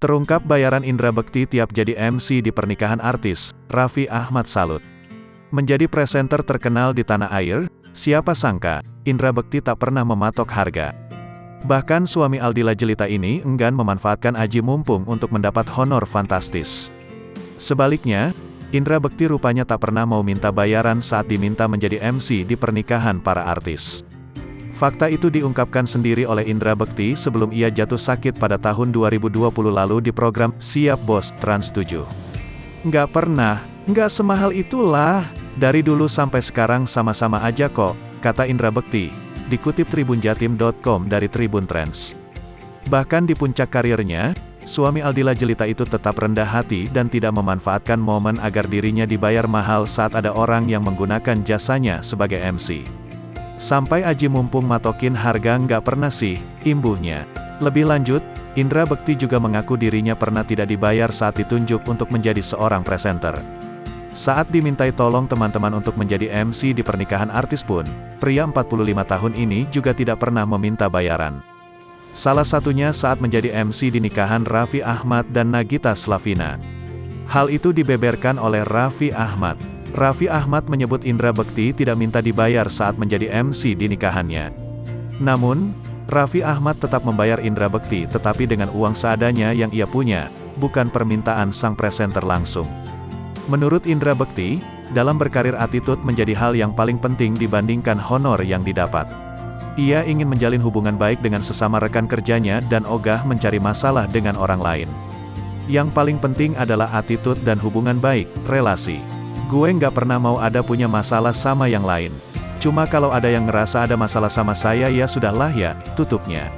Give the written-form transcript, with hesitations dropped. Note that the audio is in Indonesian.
Terungkap bayaran Indra Bekti tiap jadi MC di pernikahan artis, Raffi Ahmad salut. Menjadi presenter terkenal di tanah air, siapa sangka, Indra Bekti tak pernah mematok harga. Bahkan suami Aldila Jelita ini enggan memanfaatkan aji mumpung untuk mendapat honor fantastis. Sebaliknya, Indra Bekti rupanya tak pernah mau minta bayaran saat diminta menjadi MC di pernikahan para artis. Fakta itu diungkapkan sendiri oleh Indra Bekti sebelum ia jatuh sakit pada tahun 2020 lalu di program Siap Bos Trans 7. Nggak pernah, nggak semahal itulah, dari dulu sampai sekarang sama-sama aja kok, kata Indra Bekti, dikutip tribunjatim.com dari Tribun Trends. Bahkan di puncak karirnya, suami Aldila Jelita itu tetap rendah hati dan tidak memanfaatkan momen agar dirinya dibayar mahal saat ada orang yang menggunakan jasanya sebagai MC. Sampai aji mumpung matokin harga nggak pernah sih, imbuhnya. Lebih lanjut, Indra Bekti juga mengaku dirinya pernah tidak dibayar saat ditunjuk untuk menjadi seorang presenter. Saat dimintai tolong teman-teman untuk menjadi MC di pernikahan artis pun, pria 45 tahun ini juga tidak pernah meminta bayaran. Salah satunya saat menjadi MC di nikahan Raffi Ahmad dan Nagita Slavina. Hal itu dibeberkan oleh Raffi Ahmad. Raffi Ahmad menyebut Indra Bekti tidak minta dibayar saat menjadi MC di nikahannya. Namun, Raffi Ahmad tetap membayar Indra Bekti tetapi dengan uang seadanya yang ia punya, bukan permintaan sang presenter langsung. Menurut Indra Bekti, dalam berkarir attitude menjadi hal yang paling penting dibandingkan honor yang didapat. Ia ingin menjalin hubungan baik dengan sesama rekan kerjanya dan ogah mencari masalah dengan orang lain. Yang paling penting adalah attitude dan hubungan baik, relasi. Gue nggak pernah mau ada punya masalah sama yang lain. Cuma kalau ada yang ngerasa ada masalah sama saya ya sudahlah ya, tutupnya.